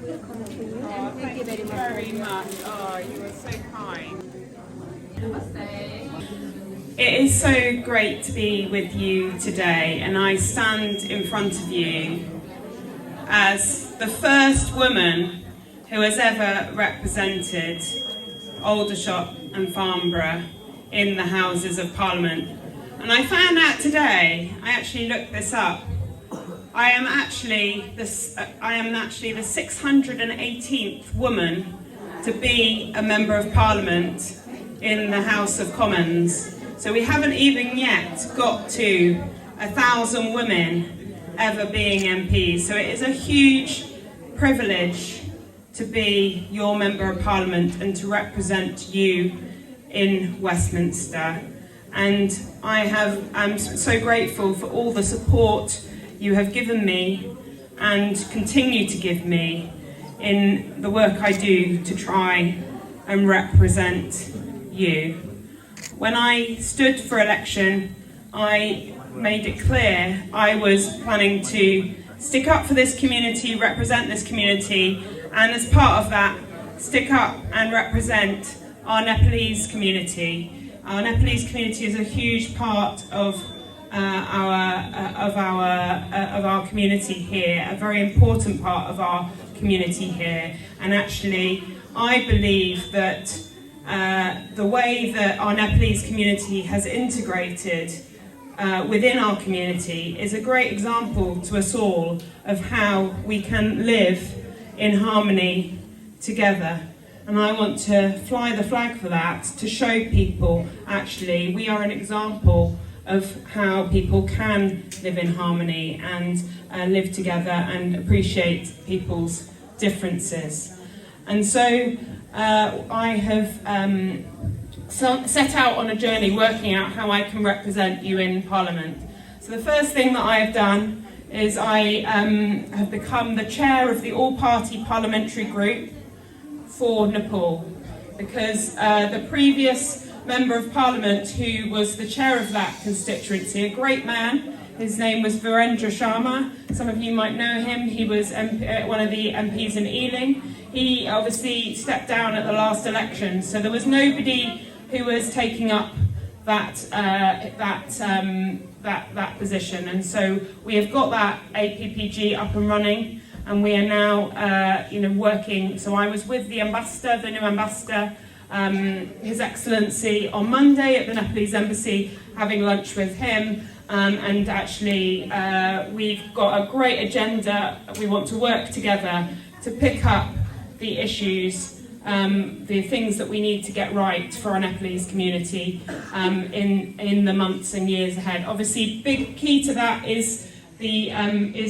Oh, thank you very much. Oh, you are so kind. It is so great to be with you today, and I stand in front of you as the first woman who has ever represented Aldershot and Farnborough in the Houses of Parliament. And I found out today, I actually looked this up, I am actually the 618th woman to be a Member of Parliament in the House of Commons. So we haven't even yet got to 1,000 women ever being MPs. So it is a huge privilege to be your Member of Parliament and to represent you in Westminster. And I'm so grateful for all the support you have given me and continue to give me in the work I do to try and represent you. When I stood for election, I made it clear I was planning to stick up for this community, represent this community, and as part of that, stick up and represent our Nepalese community. Our Nepalese community is a huge part of our community here, a very important part of our community here. And actually, I believe that the way that our Nepalese community has integrated within our community is a great example to us all of how we can live in harmony together. And I want to fly the flag for that, to show people actually we are an example of how people can live in harmony and live together and appreciate people's differences. And so I have set out on a journey working out how I can represent you in Parliament. So the first thing that I have done is I have become the chair of the all-party parliamentary group for Nepal, because the previous Member of Parliament who was the chair of that constituency, a great man, his name was Virendra Sharma. Some of you might know him. He was one of the MPs in Ealing. He obviously stepped down at the last election, so there was nobody who was taking up that position. And so we have got that APPG up and running, and we are now working. So I was with the ambassador, the new ambassador, His Excellency, on Monday at the Nepalese Embassy, having lunch with him, and actually we've got a great agenda. We want to work together to pick up the issues, the things that we need to get right for our Nepalese community in the months and years ahead. Obviously, big key to that is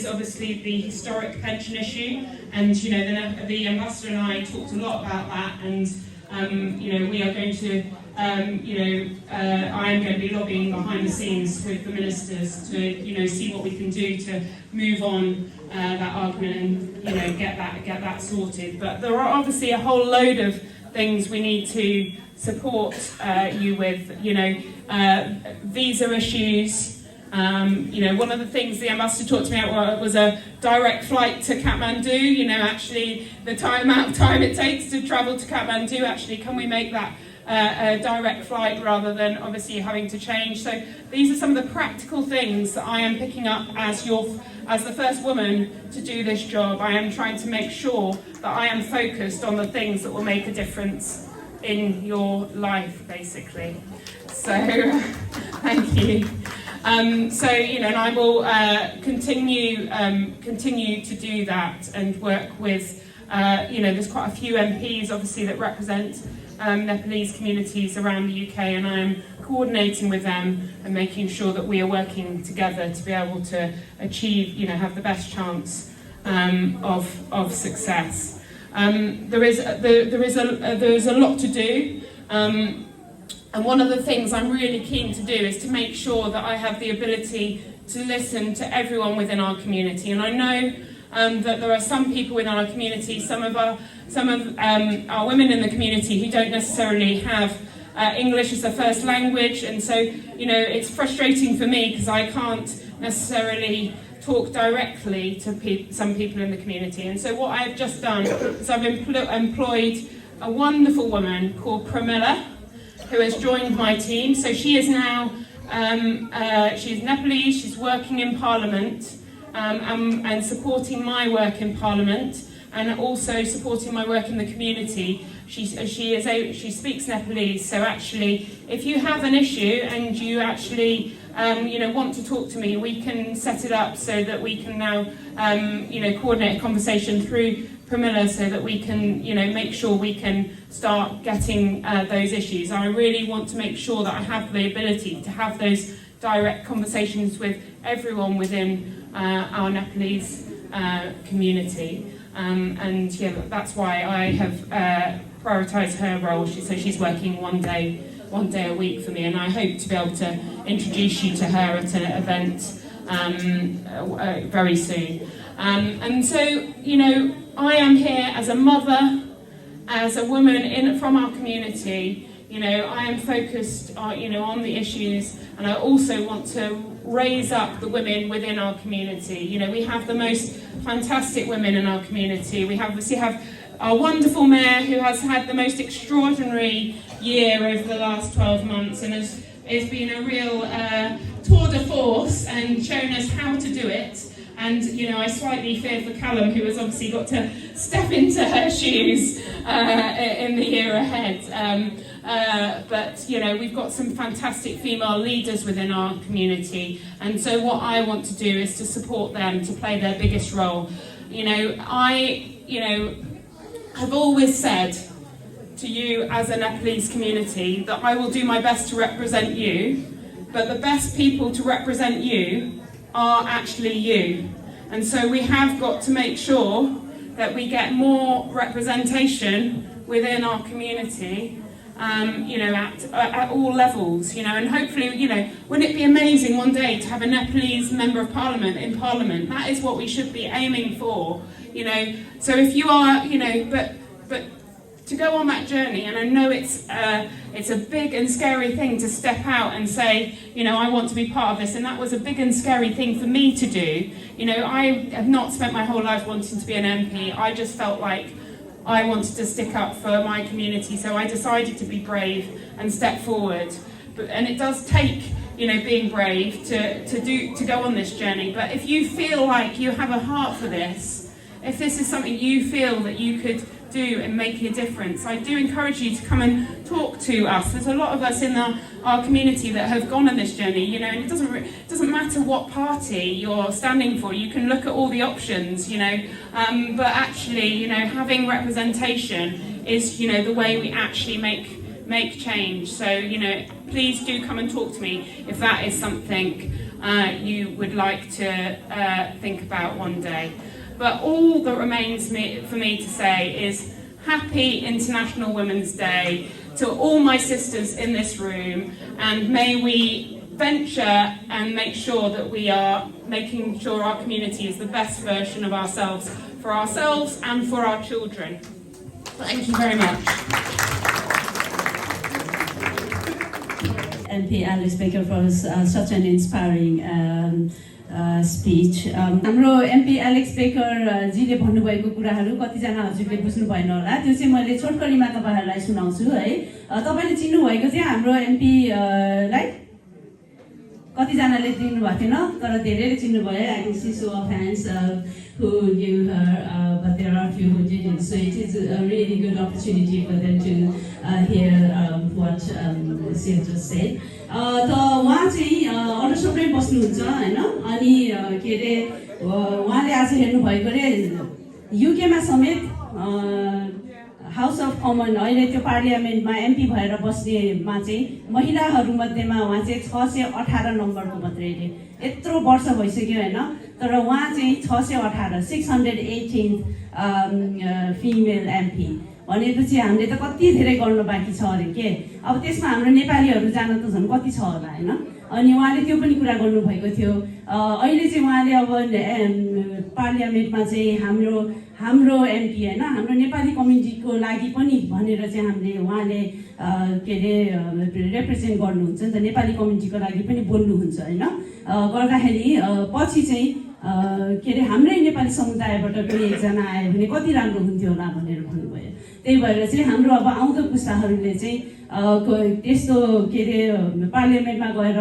obviously the historic pension issue, and the ambassador and I talked a lot about that, and we are going to, I am going to be lobbying behind the scenes with the ministers to, see what we can do to move on that argument and, get that sorted. But there are obviously a whole load of things we need to support you with, visa issues. One of the things the ambassador talked to me about was a direct flight to Kathmandu. Actually, the amount of time it takes to travel to Kathmandu, actually, can we make that a direct flight rather than obviously having to change? So these are some of the practical things that I am picking up as the first woman to do this job. I am trying to make sure that I am focused on the things that will make a difference in your life, basically. So, thank you. And I will continue to do that and work with, there's quite a few MPs obviously that represent Nepalese communities around the UK, and I'm coordinating with them and making sure that we are working together to be able to achieve, have the best chance of success. There is a lot to do. And one of the things I'm really keen to do is to make sure that I have the ability to listen to everyone within our community. And I know that there are some people within our community, some of our women in the community who don't necessarily have English as their first language. And so, it's frustrating for me because I can't necessarily talk directly to some people in the community. And so what I've just done is I've employed a wonderful woman called Pramila, who has joined my team. So she is now, she's Nepalese, she's working in Parliament and supporting my work in Parliament, and also supporting my work in the community. She speaks Nepalese, so actually, if you have an issue and you actually want to talk to me, we can set it up so that we can now coordinate a conversation through Pramila so that we can make sure we can start getting those issues. And I really want to make sure that I have the ability to have those direct conversations with everyone within our Nepalese community. And yeah, that's why I have prioritised her role. So she's working one day a week for me, and I hope to be able to introduce you to her at an event very soon. And so, I am here as a mother, as a woman from our community. I am focused, on the issues, and I also want to raise up the women within our community. We have the most fantastic women in our community. We obviously have our wonderful mayor, who has had the most extraordinary year over the last 12 months and has been a real tour de force and shown us how to do it. And I slightly fear for Callum, who has obviously got to step into her shoes in the year ahead. But we've got some fantastic female leaders within our community, and so what I want to do is to support them to play their biggest role. I've always said to you as a Nepalese community that I will do my best to represent you, but the best people to represent you are actually you. And so we have got to make sure that we get more representation within our community, at all levels, and hopefully, wouldn't it be amazing one day to have a Nepalese member of Parliament in Parliament? That is what we should be aiming for, So if you are, but to go on that journey, and I know it's a big and scary thing to step out and say, I want to be part of this, and that was a big and scary thing for me to do. I have not spent my whole life wanting to be an MP. I just felt like I wanted to stick up for my community, so I decided to be brave and step forward. And it does take, being brave to go on this journey. But if you feel like you have a heart for this, if this is something you feel that you could do and make a difference, I do encourage you to come and talk to us. There's a lot of us in our community that have gone on this journey, and it doesn't matter what party you're standing for. You can look at all the options, but actually, having representation is, the way we actually make change. So, please do come and talk to me if that is something you would like to think about one day. But all that remains for me to say is Happy International Women's Day to all my sisters in this room, and may we venture and make sure that we are making sure our community is the best version of ourselves for ourselves and for our children. Thank you very much. MP Alice Baker for such an inspiring speech. हाम्रो MP Alex baker जीले भन्नुभएको कुराहरू कतिजना हजुरले बुझ्नु भएन होला, त्यो चाहिँ मैले छोटकरीमा तपाईहरुलाई सुनाउँछु है। तपाईले चिन्नु भएको चाहिँ हाम्रो MP लाई कतिजनाले चिन्नु भएको थिएन, तर धेरैले चिन्नु भयो। I can see show of hands who knew her, but there are a few who didn't. So it is a really good opportunity for them to hear what she just said. त उहाँ चाहिँ अनसम्मै बस्नुहुन्छ हैन, अनि के रे उहाँले आज हेर्नु भएको रे युकेमा समेत हाउस अफ कमन अहिले त्यो पार्लियामेन्टमा एमपी भएर बस्नेमा चाहिँ महिलाहरू मध्येमा उहाँ चाहिँ 618 नम्बरको मात्रै रे। यत्रो वर्ष भइसक्यो हैन, तर उहाँ चाहिँ 618 618 फिमेल एमपी भनेपछि हामीले त कति धेरै गर्न बाँकी छ अरे के। अब त्यसमा हाम्रो नेपालीहरू जान त झन् कति छ होला हैन। अनि उहाँले त्यो पनि कुरा गर्नु भएको थियो। अहिले चाहिँ उहाँले अब पार्लियामेन्टमा चाहिँ हाम्रो एमपी हैन, हाम्रो नेपाली कम्युनिटीको लागि पनि भनेर चाहिँ हामीले उहाँले के रे रिप्रेजेन्ट गर्नुहुन्छ नि त, नेपाली कम्युनिटीको लागि पनि बोल्नुहुन्छ हैन। गर्दाखेरि पछि चाहिँ के अरे हाम्रै नेपाली समुदायबाट पनि एकजना आयो भने कति राम्रो हुन्थ्यो होला भनेर भन्नुभयो। त्यही भएर चाहिँ हाम्रो अब आउँदो पुस्ताहरूले चाहिँ त्यस्तो के अरे पार्लियामेन्टमा गएर